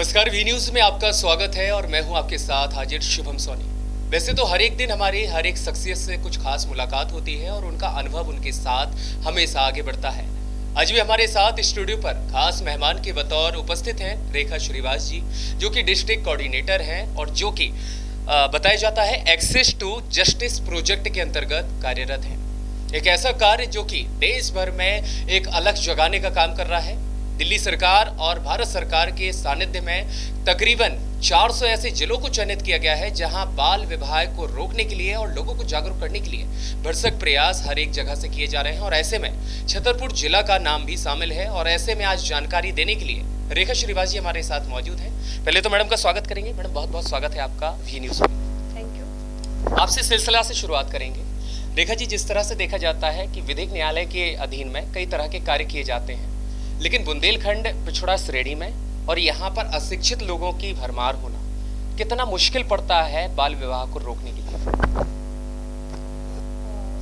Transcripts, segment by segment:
नमस्कार, V news में आपका स्वागत है और मैं हूं आपके साथ हाजिर शुभम सोनी। वैसे तो हर एक दिन हमारी हर एक शख्सियत से कुछ खास मुलाकात होती है और उनका अनुभव उनके साथ हमेशा आगे बढ़ता है। आज भी हमारे साथ स्टूडियो पर खास मेहमान के बतौर उपस्थित हैं रेखा श्रीवास जी, जो कि डिस्ट्रिक्ट कोऑर्डिनेटर हैं और जो कि बताया जाता है एक्सेस टू जस्टिस प्रोजेक्ट के अंतर्गत कार्यरत हैं। एक ऐसा कार्य जो कि देश भर में एक अलग जगाने का काम कर रहा है। दिल्ली सरकार और भारत सरकार के सानिध्य में तकरीबन 400 ऐसे जिलों को चयनित किया गया है जहां बाल विवाह को रोकने के लिए और लोगों को जागरूक करने के लिए भरसक प्रयास हर एक जगह से किए जा रहे हैं। और ऐसे में छतरपुर जिला का नाम भी शामिल है। और ऐसे में आज जानकारी देने के लिए रेखा श्रीवास जी हमारे साथ मौजूद है। पहले तो मैडम का स्वागत करेंगे। मैडम, बहुत बहुत स्वागत है आपका वी न्यूज में। Thank you. आपसे सिलसिला से शुरुआत करेंगे। रेखा जी, जिस तरह से देखा जाता है कि विधिक न्यायालय के अधीन में कई तरह के कार्य किए जाते हैं, लेकिन बुंदेलखंड पिछड़ा श्रेणी में और यहाँ पर अशिक्षित लोगों की भरमार होना कितना मुश्किल पड़ता है बाल विवाह को रोकने के लिए?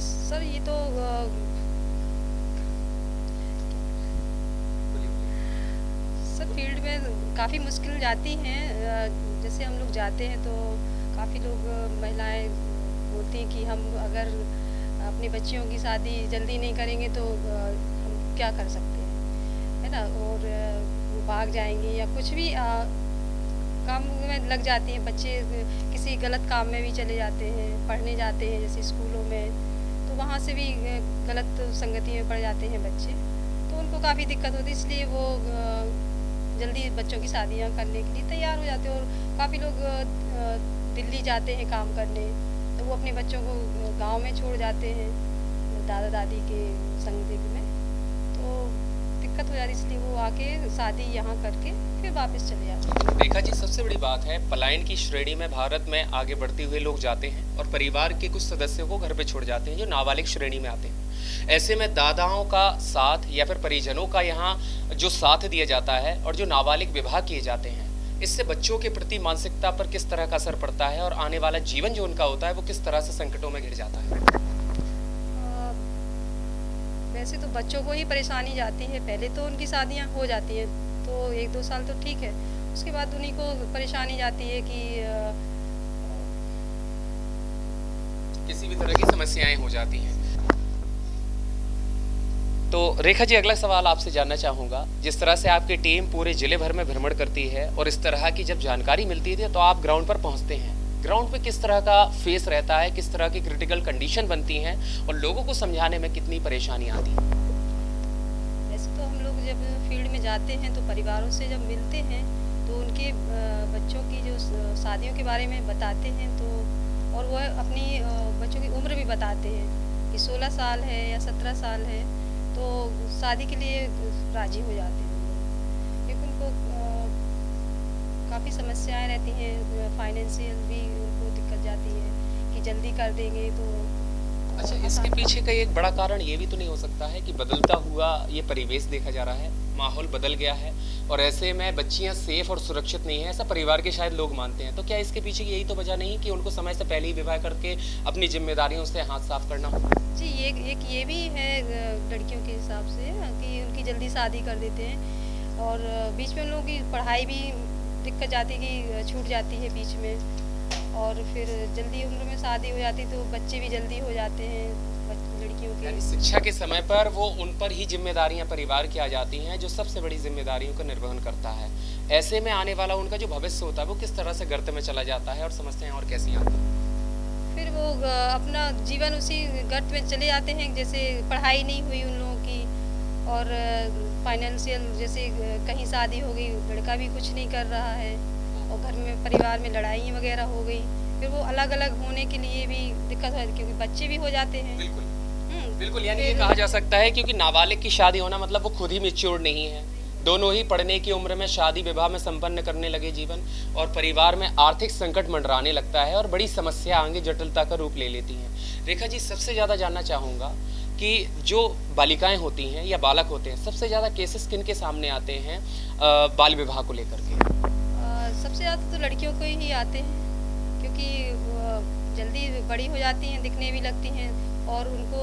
सर, ये तो सर फील्ड में काफ़ी मुश्किल जाती हैं। जैसे हम लोग जाते हैं तो काफ़ी लोग महिलाएं बोलती हैं कि हम अगर अपनी बच्चियों की शादी जल्दी नहीं करेंगे तो हम क्या कर सकते हैं, है ना। और वो भाग जाएंगी या कुछ भी काम में लग जाती हैं। बच्चे किसी गलत काम में भी चले जाते हैं, पढ़ने जाते हैं जैसे स्कूलों में, तो वहाँ से भी गलत संगति में पड़ जाते हैं बच्चे, तो उनको काफ़ी दिक्कत होती है। इसलिए वो जल्दी बच्चों की शादियाँ करने के लिए तैयार हो जाते हैं। और काफ़ी लोग दिल्ली जाते हैं काम करने, तो वो अपने बच्चों को गाँव में छोड़ जाते हैं दादा दादी के संग में, तो दिक्कत हो जाती है। इसलिए वो आके शादी यहाँ करके फिर वापस चले जाते हैं। रेखा जी, सबसे बड़ी बात है पलायन की श्रेणी में भारत में आगे बढ़ते हुए लोग जाते हैं और परिवार के कुछ सदस्यों को घर पे छोड़ जाते हैं जो नाबालिग श्रेणी में आते हैं। ऐसे में दादाओं का साथ या फिर परिजनों का यहाँ जो साथ दिया जाता है और जो नाबालिग विवाह किए जाते हैं, इससे बच्चों के प्रति मानसिकता पर किस तरह का असर पड़ता है और आने वाला जीवन जो उनका होता है वो किस तरह से संकटों में घिर जाता है? वैसे तो बच्चों को ही परेशानी जाती है। पहले तो उनकी शादियां हो जाती हैं तो 1-2 साल तो ठीक है, उसके बाद उन्हीं को परेशानी जाती है कि किसी भी तरह की समस्याएं हो जाती हैं। तो रेखा जी, अगला सवाल आपसे जानना चाहूँगा। जिस तरह से आपकी टीम पूरे जिले भर में भ्रमण करती है और इस तरह की जब जानकारी मिलती है तो आप ग्राउंड पर पहुँचते हैं, ग्राउंड पे किस तरह का फेस रहता है, किस तरह की क्रिटिकल कंडीशन बनती हैं और लोगों को समझाने में कितनी परेशानी आती है? वैसे तो हम लोग जब फील्ड में जाते हैं तो परिवारों से जब मिलते हैं तो उनके बच्चों की जो शादियों के बारे में बताते हैं, तो और वह अपनी बच्चों की उम्र भी बताते हैं कि 16 साल है या 17 साल है, तो शादी के लिए राजी हो जाते हैं। क्योंकि उनको काफ़ी समस्याएं रहती हैं, फाइनेंशियल भी उनको दिक्कत जाती है कि जल्दी कर देंगे तो। अच्छा, इसके पीछे का एक बड़ा कारण ये भी तो नहीं हो सकता है कि बदलता हुआ ये परिवेश देखा जा रहा है, माहौल बदल गया है और ऐसे में बच्चियां सेफ और सुरक्षित नहीं है, ऐसा परिवार के शायद लोग मानते हैं। तो क्या इसके पीछे यही तो वजह नहीं कि उनको समय से पहले ही विवाह करके अपनी जिम्मेदारियों से हाथ साफ करना हो? जी, ये भी है लड़कियों के हिसाब से कि उनकी जल्दी शादी कर देते हैं और बीच में उन लोगों की पढ़ाई भी दिक्कत जाती है कि छूट जाती है बीच में, और फिर जल्दी उम्र में शादी हो जाती तो बच्चे भी जल्दी हो जाते हैं लड़कियों के। यानी शिक्षा के समय पर वो उन पर ही जिम्मेदारियां परिवार की आ जाती हैं जो सबसे बड़ी जिम्मेदारियों का निर्वहन करता है। ऐसे में आने वाला उनका जो भविष्य होता है वो किस तरह से गर्त में चला जाता है और समस्याएं और कैसी आती हैं? फिर वो अपना जीवन उसी गर्त में चले जाते हैं। जैसे पढ़ाई नहीं हुई उन लोगों की और फाइनेंशियल, जैसे कहीं शादी हो गई, लड़का भी कुछ नहीं कर रहा है और घर में परिवार में लड़ाई वगैरह हो गई, फिर वो अलग अलग होने के लिए भी दिक्कत है क्योंकि बच्चे भी हो जाते हैं। बिल्कुल बिल्कुल, यानी ये कहा जा सकता है क्योंकि नाबालिग की शादी होना मतलब वो खुद ही मैच्योर नहीं है, दोनों ही पढ़ने की उम्र में शादी विवाह में संपन्न करने लगे जीवन और परिवार में आर्थिक संकट मंडराने लगता है और बड़ी समस्या आगे जटिलता का रूप ले लेती हैं। रेखा जी, सबसे ज़्यादा जानना चाहूँगा कि जो बालिकाएं होती हैं या बालक होते हैं, सबसे ज़्यादा केसेस किन के सामने आते हैं बाल विवाह को लेकर के? सबसे ज़्यादा तो लड़कियों को ही आते हैं क्योंकि जल्दी बड़ी हो जाती हैं, दिखने भी लगती हैं और उनको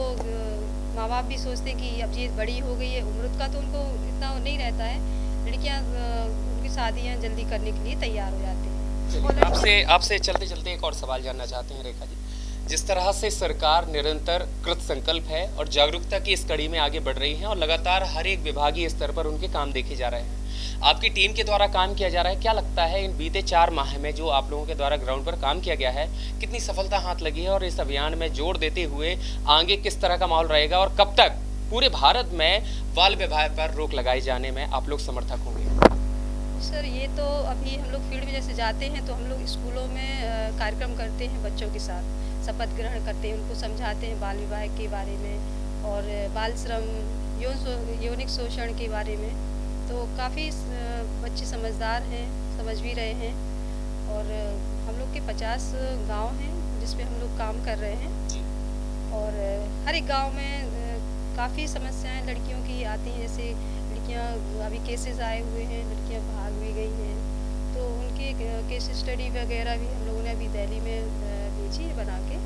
माँ बाप भी सोचते हैं कि अब ये बड़ी हो गई है, उम्र का तो उनको इतना नहीं रहता है, लड़कियां उनकी शादियां जल्दी करने के लिए तैयार हो जाते हैं। चलिए, आपसे चलते चलते एक और सवाल जानना चाहते हैं रेखा जी। जिस तरह से सरकार निरंतर कृत संकल्प है और जागरूकता की इस कड़ी में आगे बढ़ रही है और लगातार हर एक विभागीय स्तर पर उनके काम देखे जा रहे हैं, आपकी टीम के द्वारा काम किया जा रहा है, क्या लगता है इन बीते 4 माह में जो आप लोगों के द्वारा ग्राउंड पर काम किया गया है, कितनी सफलता हाथ लगी है और इस अभियान में जोर देते हुए आगे किस तरह का माहौल रहेगा और कब तक पूरे भारत में बाल विवाह पर रोक लगाए जाने में आप लोग समर्थक होंगे? सर, ये तो अभी हम लोग फील्ड में जैसे जाते हैं तो हम लोग स्कूलों में कार्यक्रम करते हैं, बच्चों के साथ शपथ ग्रहण करते हैं, उनको समझाते हैं बाल विवाह के बारे में और बाल श्रम, यौनिक शोषण के बारे में। तो काफ़ी बच्चे समझदार हैं, समझ भी रहे हैं और हम लोग के 50 गांव हैं जिसमें हम लोग काम कर रहे हैं और हर एक गांव में काफ़ी समस्याएं लड़कियों की आती हैं। जैसे लड़कियां, अभी केसेस आए हुए हैं, लड़कियां भाग भी गई हैं, तो उनके केस स्टडी वगैरह भी हम लोगों ने अभी दिल्ली में भेजी है बना के।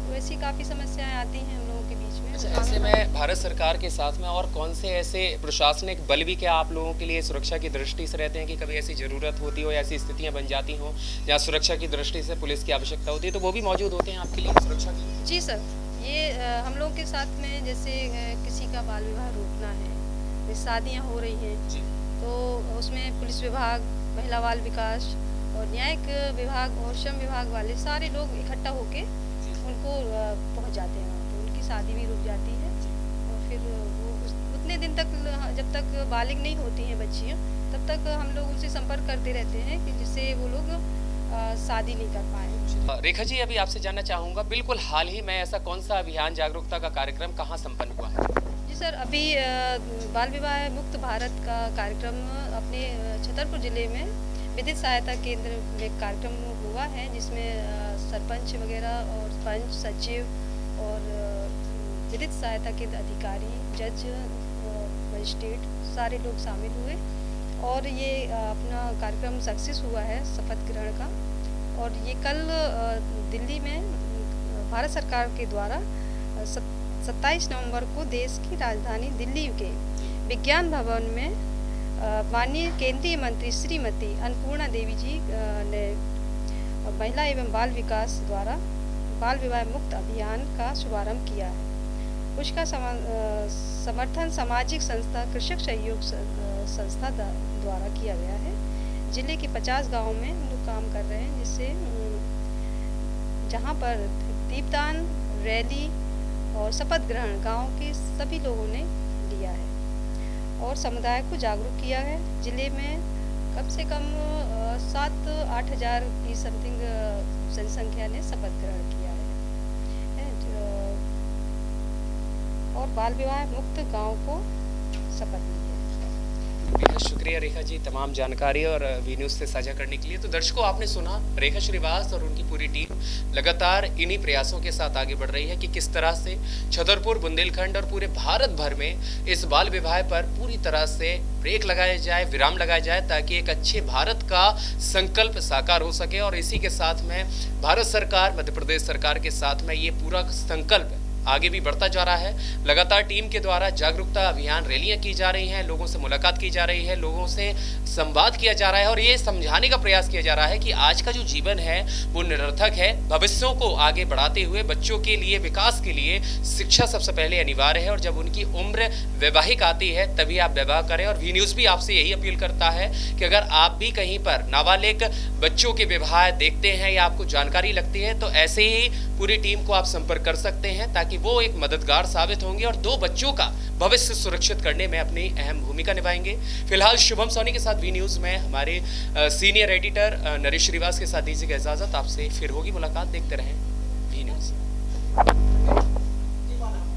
तो ऐसी काफ़ी समस्याएं आती हैं हम लोगों के बीच में। अच्छा, ऐसे में भारत सरकार के साथ में और कौन से ऐसे प्रशासनिक बल भी क्या आप लोगों के लिए सुरक्षा की दृष्टि से रहते हैं कि कभी ऐसी ज़रूरत होती हो, ऐसी स्थितियां बन जाती हों जहाँ सुरक्षा की दृष्टि से पुलिस की आवश्यकता होती है, तो वो भी मौजूद होते हैं आपके लिए सुरक्षा की? जी सर, ये हम लोगों के साथ में जैसे किसी का बाल विवाह रोकना है, शादियाँ हो रही हैं, तो उसमें पुलिस विभाग, महिला बाल विकास और न्यायिक विभाग और श्रम विभाग वाले सारे लोग इकट्ठा होके उनको पहुंच जाते हैं वहाँ पे, उनकी शादी भी रुक जाती है और फिर वो उतने दिन तक, जब तक बालिग नहीं होती हैं बच्चियाँ, तब तक हम लोग उनसे संपर्क करते रहते हैं कि जिससे वो लोग शादी नहीं कर पाए। रेखा जी, अभी आपसे जानना चाहूँगा, बिल्कुल हाल ही में ऐसा कौन सा अभियान, जागरूकता का कार्यक्रम कहाँ संपन्न हुआ है? जी सर, अभी बाल विवाह मुक्त भारत का कार्यक्रम अपने छतरपुर जिले में विधिक सहायता केंद्र में कार्यक्रम हुआ है, जिसमें सरपंच वगैरह और पंच, सचिव और विधिक सहायता केंद्र अधिकारी, जज, मजिस्ट्रेट सारे लोग शामिल हुए और ये अपना कार्यक्रम सक्सेस हुआ है शपथ ग्रहण का। और ये कल दिल्ली में भारत सरकार के द्वारा 27 नवंबर को देश की राजधानी दिल्ली के विज्ञान भवन में माननीय केंद्रीय मंत्री श्रीमती अन्नपूर्णा देवी जी ने महिला एवं बाल विकास द्वारा बाल विवाह मुक्त अभियान का शुभारंभ किया है। उसका समर्थन सामाजिक संस्था कृषक सहयोग संस्था द्वारा किया गया है। जिले के 50 गांवों में हम लोग काम कर रहे हैं, जिससे जहां पर दीपदान, रैली और शपथ ग्रहण गांव के सभी लोगों ने लिया है और समुदाय को जागरूक किया है। जिले में कम से कम 7-8 हज़ार की समथिंग जनसंख्या ने शपथ ग्रहण किया है और बाल विवाह मुक्त गांव को शपथ ली है। बेहद शुक्रिया रेखा जी तमाम जानकारी और वी न्यूज़ से साझा करने के लिए। तो दर्शकों, आपने सुना रेखा श्रीवास और उनकी पूरी टीम लगातार इन्हीं प्रयासों के साथ आगे बढ़ रही है कि किस तरह से छतरपुर, बुंदेलखंड और पूरे भारत भर में इस बाल विवाह पर पूरी तरह से ब्रेक लगाया जाए, विराम लगाया जाए, ताकि एक अच्छे भारत का संकल्प साकार हो सके। और इसी के साथ में भारत सरकार, मध्य प्रदेश सरकार के साथ में ये पूरा संकल्प आगे भी बढ़ता जा रहा है। लगातार टीम के द्वारा जागरूकता अभियान, रैलियां की जा रही हैं, लोगों से मुलाकात की जा रही है, लोगों से संवाद किया जा रहा है और ये समझाने का प्रयास किया जा रहा है कि आज का जो जीवन है वो निरर्थक है। भविष्यों को आगे बढ़ाते हुए बच्चों के लिए, विकास के लिए शिक्षा सबसे पहले अनिवार्य है और जब उनकी उम्र वैवाहिक आती है तभी आप विवाह करें। और वी न्यूज़ भी आपसे यही अपील करता है कि अगर आप भी कहीं पर नाबालिग बच्चों के विवाह देखते हैं या आपको जानकारी लगती है तो ऐसे ही पूरी टीम को आप संपर्क कर सकते हैं, ताकि वो एक मददगार साबित होंगे और 2 बच्चों का भविष्य सुरक्षित करने में अपनी अहम भूमिका निभाएंगे। फिलहाल शुभम सोनी के साथ वी न्यूज़ में हमारे सीनियर एडिटर नरेश श्रीवास के साथ दीजिएगा इजाजत। आपसे फिर होगी मुलाकात। देखते रहें वी न्यूज़।